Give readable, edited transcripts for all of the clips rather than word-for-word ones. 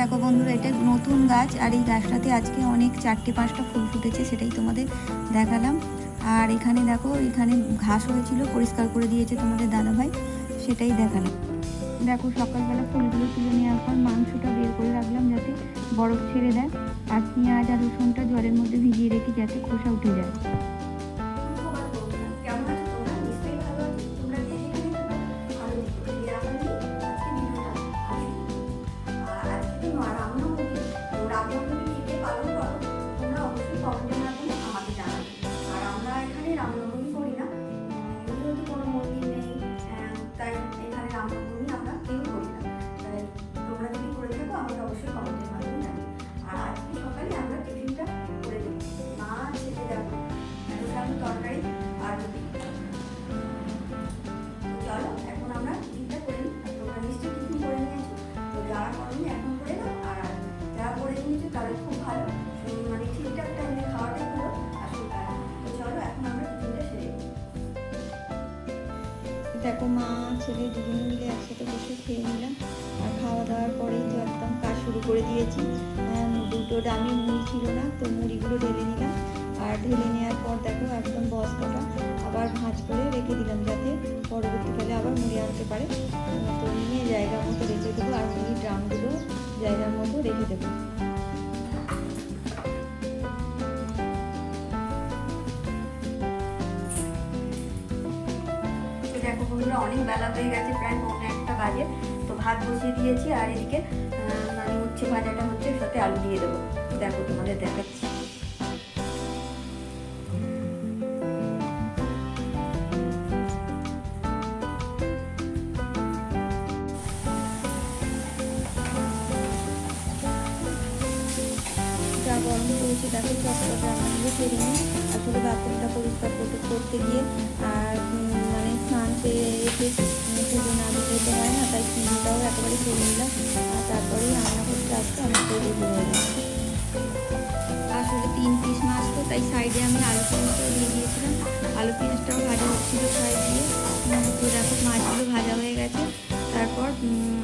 দেখো বন্ধুরা, এটা নতুন গাছ আর এই গাছটাতে আজকে অনেক 4-5টা ফুল ফুটেছে, সেটাই তোমাদের দেখালাম। আর এখানে দেখো, এখানে ঘাস হয়েছিল, পরিষ্কার করে দিয়েছে তোমাদের দাদাভাই, সেটাই দেখালাম। দেখো সকালবেলা ফুলগুলো তুলে নেওয়ার পর মাংসটা বের করে রাখলাম যাতে বরফ ছেড়ে দেয়, আর পেঁয়াজ আর রসুনটা জলের মধ্যে ভিজিয়ে রেখে যাতে খোসা উঠে যায়। দেখো মা ছেলে দুজনে মিলে একসাথে বসে খেয়ে নিলাম, আর খাওয়া দাওয়ার পরেই তো একদম কাজ শুরু করে দিয়েছি। দুটো ডামি মুড়ি ছিল না, তো মুড়িগুলো ঢেলে নিলাম, আর ঢেলে নেওয়ার পর দেখো একদম বস্তাটা আবার ভাঁজ করে রেখে দিলাম যাতে পরবর্তীকালে আবার মুড়ি আনতে পারে। তো নিয়ে জায়গা মতো রেখে দেবো, আর মুড়ি ড্রামগুলো জায়গার মতো রেখে দেবো। দেখো বন্ধুরা, অনেক বেলা হয়ে গেছে, প্রায় 1:45 বাজে। তো ভাত বসিয়ে দিয়েছি, আর এদিকে মানে উচ্ছে ভাজাটা হচ্ছে, সাথে আলু দিয়ে দেবো। দেখো তোমাদের দেখাচ্ছি। যা গরম পড়েছে দেখো, চটপট রান্নাগুলো সেরে নিই। আসলে বাথরুমটা পরিষ্কার করতে গিয়ে আর মানে স্নান সেরে এসে পুজো না দিতে তো হয় না, তাই চিনিটাও একেবারে করে নিলাম, আর তারপরেই রান্না করতে আসতে অনেকটা রেডি হয়ে গেছে। আসলে 3 পিস মাছ তো, তাই সাইডে আমি আলু পেঁয়াজটাও দিয়ে দিয়েছিলাম। আলু পেঁয়াজটাও ভাজা হচ্ছিল সাইড দিয়ে। তো দেখো মাছগুলো ভাজা হয়ে গেছে, তারপর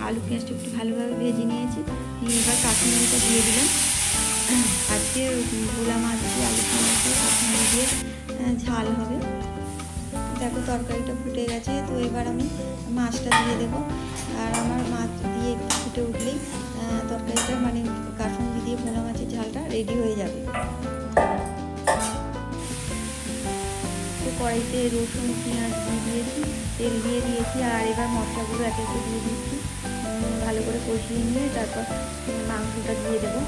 আলু পেঁয়াজটা একটু ভালোভাবে ভেজে নিয়েছি, নিয়ে এবার কাঁচামরিচটা দিয়ে দিলাম। আজকে ভোলা মাছ দিয়ে আলু পেঁয়াজ দিয়ে কাঁচামরিচ দিয়ে ঝাল হবে। দেখো তরকারিটা ফুটে গেছে, তো এবার আমি মাছটা দিয়ে দেবো, আর আমার মাছ দিয়ে একটু ফুটে উঠলেই তরকারিটা মানে কাসুন্দি দিয়ে ভোলা মাছের ঝালটা রেডি হয়ে যাবে। তো কড়াইতে রসুন পেঁয়াজ দিয়ে দিয়েছি, তেল দিয়ে দিয়েছি, আর এবার মশলাগুলো এক একে দিয়ে দিচ্ছি। ভালো করে কষিয়ে নিয়ে তারপর মাংসটা দিয়ে দেবো।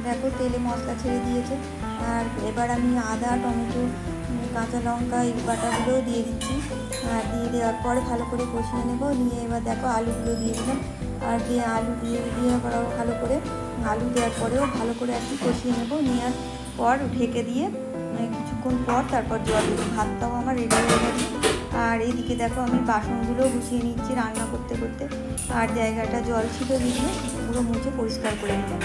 দেখো তেলে মশলা ছেড়ে দিয়েছে, আর এবার আমি আদা, টমেটো, কাঁচা লঙ্কা এই বাটাগুলোও দিয়ে দিচ্ছি, আর দিয়ে দেওয়ার পরে ভালো করে কষিয়ে নেব। নিয়ে এবার দেখো আলুগুলো দিয়ে দিলাম, আর দিয়ে আলু দিয়ে ভালো করে আলু দেওয়ার পরেও ভালো করে আর কি কষিয়ে নেব। নেওয়ার পর ঢেকে দিয়ে কিছুক্ষণ পর তারপর জল দেবো। ভাতটাও আমার রেডি হয়ে গেছে, আর এইদিকে দেখো আমি বাসনগুলো গুছিয়ে নিচ্ছি রান্না করতে করতে, আর জায়গাটা জল ছিল দিলে পুরো মুছে পরিষ্কার করে নিলাম।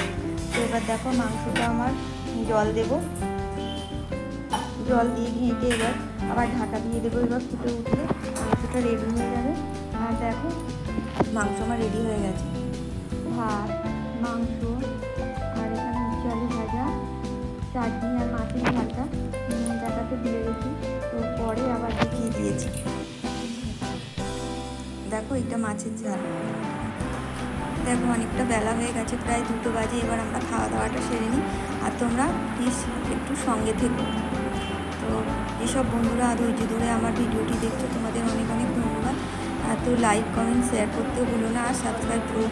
তো এবার দেখো মাংসটা আমার জল দেব, জল দিয়ে ঢেকে এবার আবার ঢাকা দিয়ে দেবো। এবার ফুটে উঠলে মাংসটা রেডি হয়ে যাবে। আর দেখো মাংস আমার রেডি হয়ে গেছে। ভাত, মাংস, আর এখানে উচ্ছে আলু ভাজা, চাটনি, আর মাছের ঝালটা দেখাতে দিয়ে রেখি, তো পরে আবার দেখিয়ে দিয়েছি। দেখো এটা মাছের ঝাল। দেখো অনেকটা বেলা হয়ে গেছে, প্রায় 2টো বাজে। এবার আমরা খাওয়া দাওয়াটা সেরে নিই, আর তোমরা প্লিজ একটু সঙ্গে থেকো। তো এসব বন্ধুরা ধৈর্য ধরে আমার ভিডিওটি দেখছো, তোমাদের অনেক অনেক ধন্যবাদ। তো লাইক, কমেন্ট, শেয়ার করতেও ভুলো না, আর সাবস্ক্রাইব করো।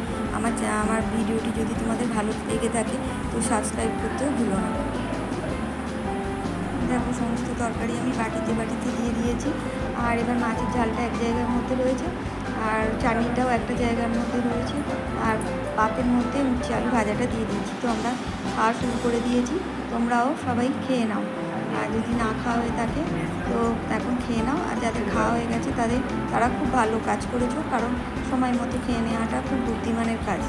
আমার ভিডিওটি যদি তোমাদের ভালো লেগে থাকে তো সাবস্ক্রাইব করতেও ভুলো না। দেখো সমস্ত তরকারি আমি বাটিতে দিয়ে দিয়েছি, আর এবার মাছের ঝালটা এক জায়গার মধ্যে রয়েছে, আর চাটনিটাও একটা জায়গার মধ্যে রয়েছে, আর পাতের মধ্যে উচ্ছে আলু ভাজাটা দিয়ে দিয়েছি। তো আমরা খাওয়া শুরু করে দিয়েছি, তোমরাও সবাই খেয়ে নাও। আর যদি না খাওয়া হয়ে থাকে তো এখন খেয়ে নাও, আর যাদের খাওয়া হয়ে গেছে তারা খুব ভালো কাজ করেছো, কারণ সময় মতো খেয়ে নেওয়াটা খুব বুদ্ধিমানের কাজ।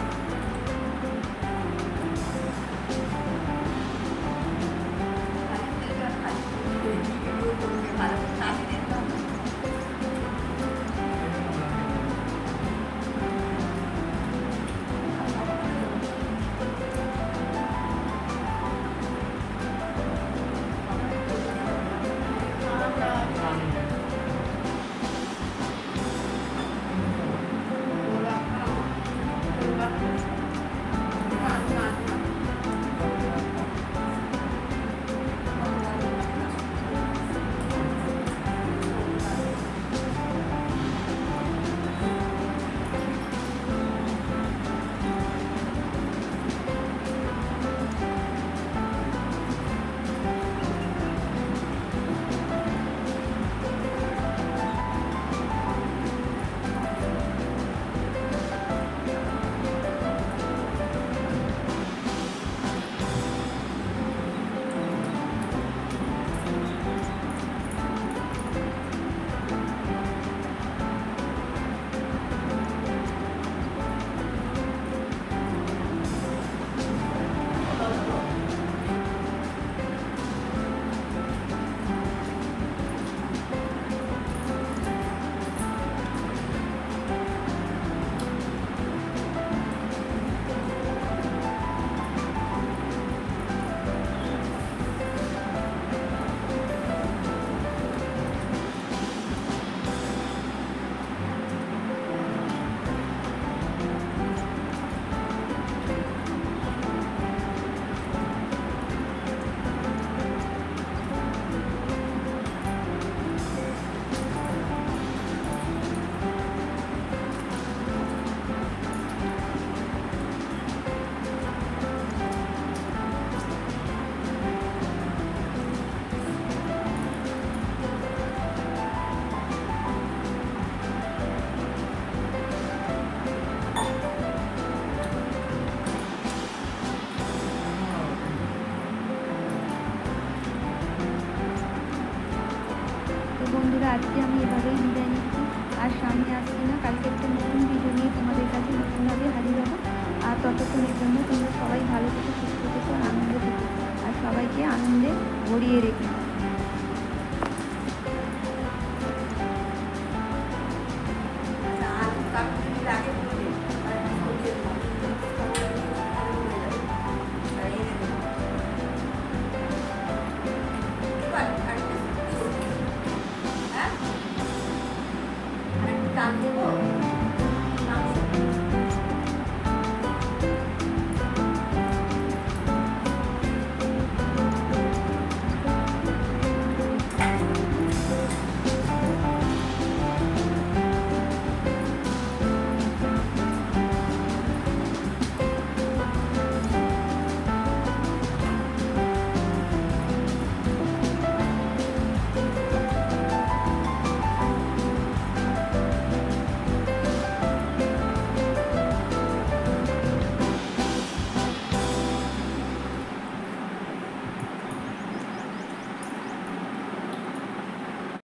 বন্ধুরা, আজকে আমি এভাবেই বিদায় নিচ্ছি, আর সামনে আসছি না, কালকে একটা নতুন ভিডিও নিয়ে তোমাদের কাছে নতুনভাবে হাজির হবো। আর ততক্ষণের জন্য তোমরা সবাই ভালো থেকো, সুস্থ থেকো, আনন্দ থেকো, আর সবাইকে আনন্দে ভরিয়ে রেখো।